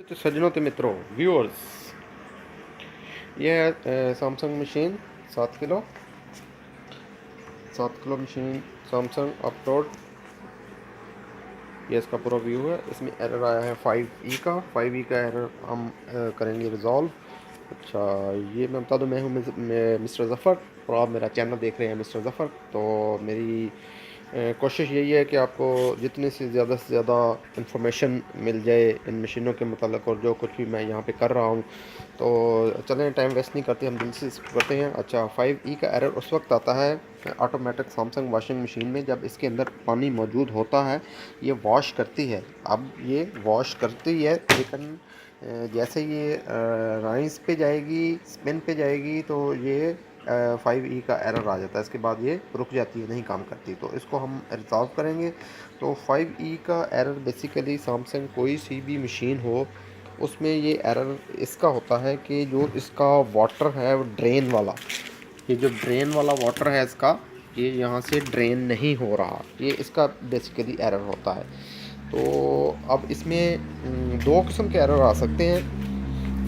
तो सज्जनों तो मित्रों व्यूअर्स, ये है Samsung machine 7 kilo machine Samsung upload. ये इसका पूरा व्यू है। इसमें एरर आया है 5E का। 5E का एरर हम करेंगे रिजॉल्व। अच्छा, ये मैं बता दूं, मैं हूँ मिस्टर ज़फ़र और आप मेरा चैनल देख रहे हैं मिस्टर ज़फ़र। तो मेरी कोशिश यही है कि आपको जितने से ज़्यादा इन्फॉर्मेशन मिल जाए इन मशीनों के मतलब और जो कुछ भी मैं यहाँ पे कर रहा हूँ। तो चलें, टाइम वेस्ट नहीं करते, हम जल्दी से इसको करते हैं। अच्छा, 5E का एरर उस वक्त आता है ऑटोमेटिक सैमसंग वॉशिंग मशीन में जब इसके अंदर पानी मौजूद होता है। ये वॉश करती है। अब ये वॉश करती है, लेकिन जैसे ये राइस पे जाएगी, स्पिन पे जाएगी, तो ये 5E का एरर आ जाता है। इसके बाद ये रुक जाती है, नहीं काम करती। तो इसको हम रिजॉल्व करेंगे। तो 5E का एरर बेसिकली सैमसंग कोई सी भी मशीन हो उसमें ये एरर इसका होता है कि जो इसका वाटर है वो ड्रेन वाला, ये जो ड्रेन वाला वाटर है इसका, ये यहाँ से ड्रेन नहीं हो रहा, ये इसका बेसिकली एरर होता है। तो अब इसमें दो किस्म के एरर आ सकते हैं।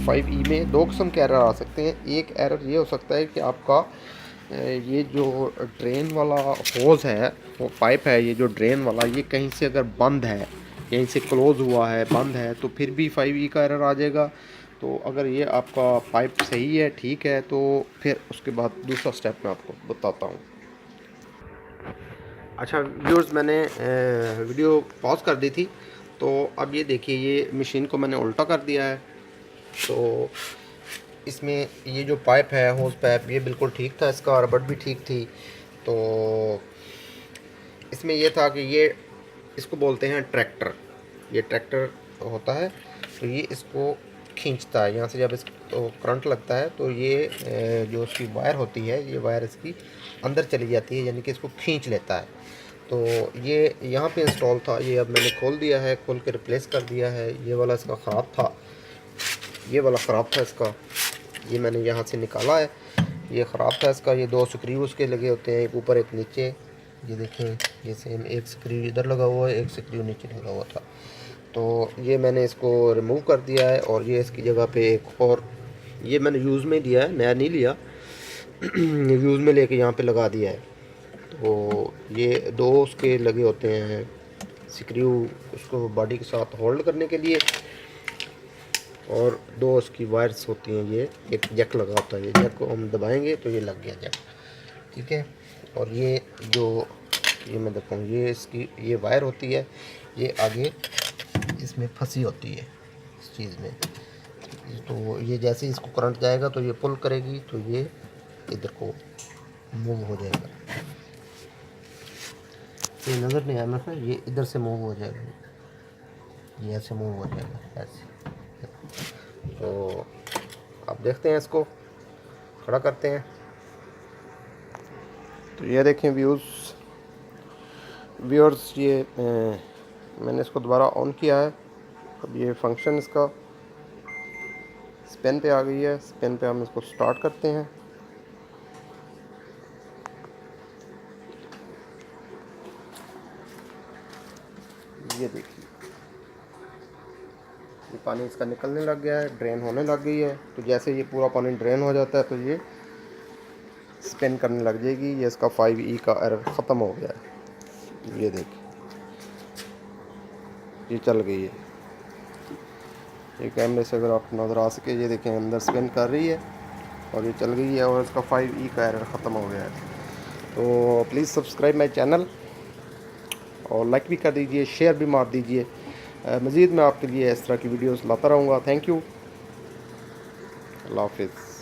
5E में दो किस्म के एरर आ सकते हैं। एक एरर ये हो सकता है कि आपका ये जो ड्रेन वाला होज़ है, वो पाइप है, ये जो ड्रेन वाला, ये कहीं से अगर बंद है, यहीं से क्लोज़ हुआ है, बंद है, तो फिर भी 5E का एरर आ जाएगा। तो अगर ये आपका पाइप सही है, ठीक है, तो फिर उसके बाद दूसरा स्टेप मैं आपको बताता हूँ। अच्छा व्यूअर्स, मैंने वीडियो पॉज कर दी थी। तो अब ये देखिए, ये मशीन को मैंने उल्टा कर दिया है। तो इसमें ये जो पाइप है, होज़ पाइप, ये बिल्कुल ठीक था, इसका रबड़ भी ठीक थी। तो इसमें ये था कि ये इसको बोलते हैं ट्रैक्टर। ये ट्रैक्टर होता है, तो ये इसको खींचता है। यहाँ से जब इसको करंट लगता है तो ये जो उसकी वायर होती है, ये वायर इसकी अंदर चली जाती है, यानी कि इसको खींच लेता है। तो ये यहाँ पे इंस्टॉल था, ये अब मैंने खोल दिया है, खोल के रिप्लेस कर दिया है। ये वाला इसका ख़राब था, ये वाला ख़राब था इसका, ये मैंने यहाँ से निकाला है। ये ख़राब था इसका। ये दो स्क्रू उसके लगे होते हैं, एक ऊपर एक नीचे। ये देखें, ये सेम एक स्क्रू इधर लगा हुआ है, एक स्क्रू नीचे लगा हुआ था। तो ये मैंने इसको रिमूव कर दिया है और ये इसकी जगह पे एक और, ये मैंने यूज़ में दिया है, नया नहीं लिया यूज़ में लेके यहाँ पे लगा दिया है। तो ये दो उसके लगे होते हैं स्क्रू, उसको बॉडी के साथ होल्ड करने के लिए, और दो उसकी वायर्स होती हैं। ये एक जैक लगा होता है, ये जैक को हम दबाएंगे तो ये लग गया जैक, ठीक है। और ये जो, ये मैं दिखाऊँ, ये इसकी ये वायर होती है, ये आगे इसमें फंसी होती है इस चीज़ में। तो ये जैसे इसको करंट जाएगा तो ये पुल करेगी, तो ये इधर को मूव हो जाएगा। ये नज़र नहीं आया मेरे को, ये इधर से मूव हो जाएगा, ये ऐसे मूव हो जाएगा ऐसे। तो आप देखते हैं, इसको खड़ा करते हैं। तो ये देखें व्यूअर्स, ये मैंने इसको दोबारा ऑन किया है। अब ये फंक्शन इसका स्पिन पे आ गई है। स्पिन पे हम इसको स्टार्ट करते हैं। ये देखिए, ये पानी इसका निकलने लग गया है, ड्रेन होने लग गई है। तो जैसे ये पूरा पानी ड्रेन हो जाता है तो ये स्पिन करने लग जाएगी। ये इसका 5E का एरर ख़त्म हो गया है। ये देखिए, ये चल गई है। ये कैमरे से अगर आप नज़र आ सके, ये देखें अंदर स्पिन कर रही है और ये चल गई है, और इसका 5E का एरर ख़त्म हो गया है। तो प्लीज़ सब्सक्राइब माई चैनल और लाइक भी कर दीजिए, शेयर भी मार दीजिए। मज़ीद मैं आपके लिए इस तरह की वीडियोस लाता रहूँगा। थैंक यू, अल्लाह हाफिज़।